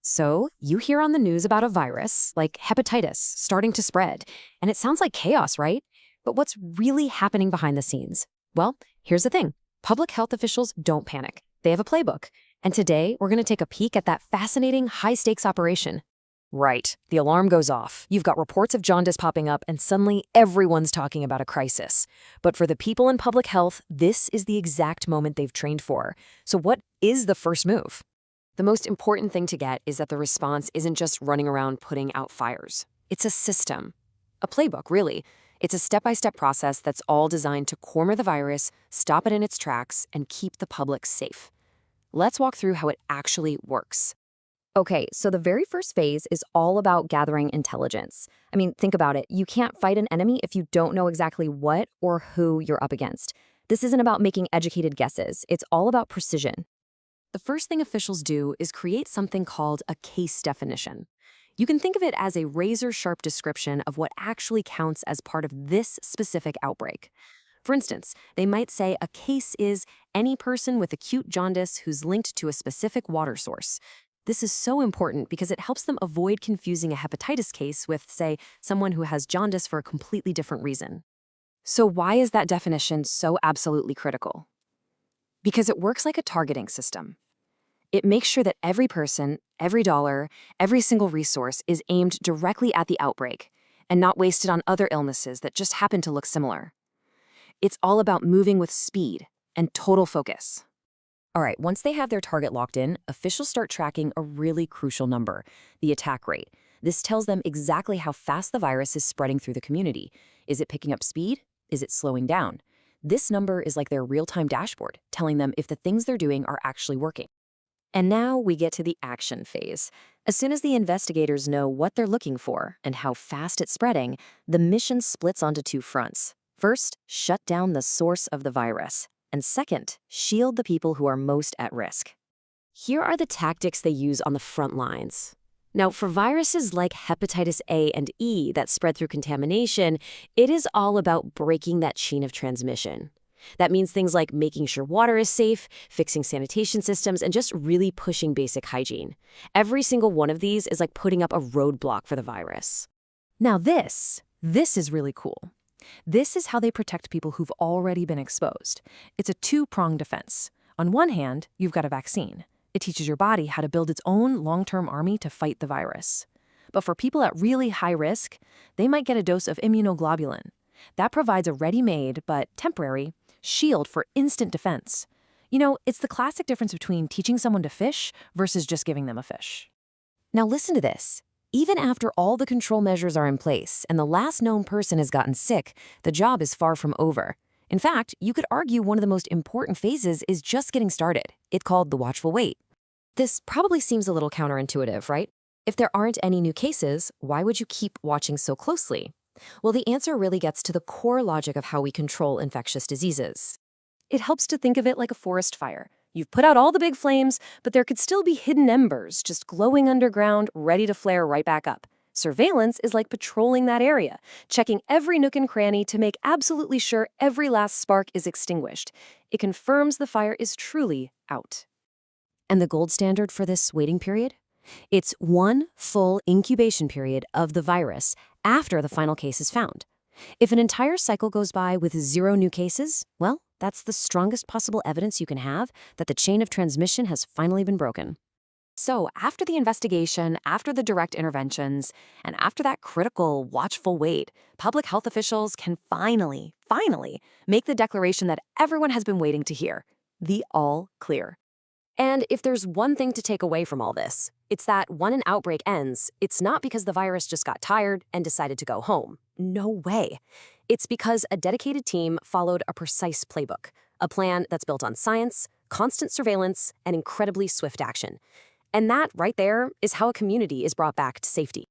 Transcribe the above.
So, you hear on the news about a virus, like hepatitis, starting to spread, and it sounds like chaos, right? But what's really happening behind the scenes? Well, here's the thing. Public health officials don't panic. They have a playbook. And today, we're going to take a peek at that fascinating high-stakes operation. Right. The alarm goes off. You've got reports of jaundice popping up, and suddenly everyone's talking about a crisis. But for the people in public health, this is the exact moment they've trained for. So what is the first move? The most important thing to get is that the response isn't just running around putting out fires. It's a system. A playbook, really. It's a step-by-step process that's all designed to corner the virus, stop it in its tracks, and keep the public safe. Let's walk through how it actually works. Okay, so the very first phase is all about gathering intelligence. I mean, think about it. You can't fight an enemy if you don't know exactly what or who you're up against. This isn't about making educated guesses. It's all about precision. The first thing officials do is create something called a case definition. You can think of it as a razor-sharp description of what actually counts as part of this specific outbreak. For instance, they might say a case is any person with acute jaundice who's linked to a specific water source. This is so important because it helps them avoid confusing a hepatitis case with, say, someone who has jaundice for a completely different reason. So why is that definition so absolutely critical? Because it works like a targeting system. It makes sure that every person, every dollar, every single resource is aimed directly at the outbreak and not wasted on other illnesses that just happen to look similar. It's all about moving with speed and total focus. All right, once they have their target locked in, officials start tracking a really crucial number, the attack rate. This tells them exactly how fast the virus is spreading through the community. Is it picking up speed? Is it slowing down? This number is like their real-time dashboard, telling them if the things they're doing are actually working. And now we get to the action phase. As soon as the investigators know what they're looking for and how fast it's spreading, the mission splits onto two fronts. First, shut down the source of the virus. And second, shield the people who are most at risk. Here are the tactics they use on the front lines. Now, for viruses like hepatitis A and E that spread through contamination, it is all about breaking that chain of transmission. That means things like making sure water is safe, fixing sanitation systems, and just really pushing basic hygiene. Every single one of these is like putting up a roadblock for the virus. Now this is really cool. This is how they protect people who've already been exposed. It's a two-pronged defense. On one hand, you've got a vaccine. It teaches your body how to build its own long-term army to fight the virus. But for people at really high risk, they might get a dose of immunoglobulin. That provides a ready-made, but temporary, shield for instant defense. You know, it's the classic difference between teaching someone to fish versus just giving them a fish. Now listen to this. Even after all the control measures are in place and the last known person has gotten sick, the job is far from over. In fact, you could argue one of the most important phases is just getting started. It's called the watchful wait. This probably seems a little counterintuitive, right? If there aren't any new cases, why would you keep watching so closely? Well, the answer really gets to the core logic of how we control infectious diseases. It helps to think of it like a forest fire. You've put out all the big flames, but there could still be hidden embers just glowing underground, ready to flare right back up. Surveillance is like patrolling that area, checking every nook and cranny to make absolutely sure every last spark is extinguished. It confirms the fire is truly out. And the gold standard for this waiting period? It's one full incubation period of the virus after the final case is found. If an entire cycle goes by with 0 new cases, well, that's the strongest possible evidence you can have that the chain of transmission has finally been broken. So after the investigation, after the direct interventions, and after that critical, watchful wait, public health officials can finally make the declaration that everyone has been waiting to hear: the all clear. And if there's one thing to take away from all this, it's that when an outbreak ends, it's not because the virus just got tired and decided to go home. No way. It's because a dedicated team followed a precise playbook, a plan that's built on science, constant surveillance, and incredibly swift action. And that right there is how a community is brought back to safety.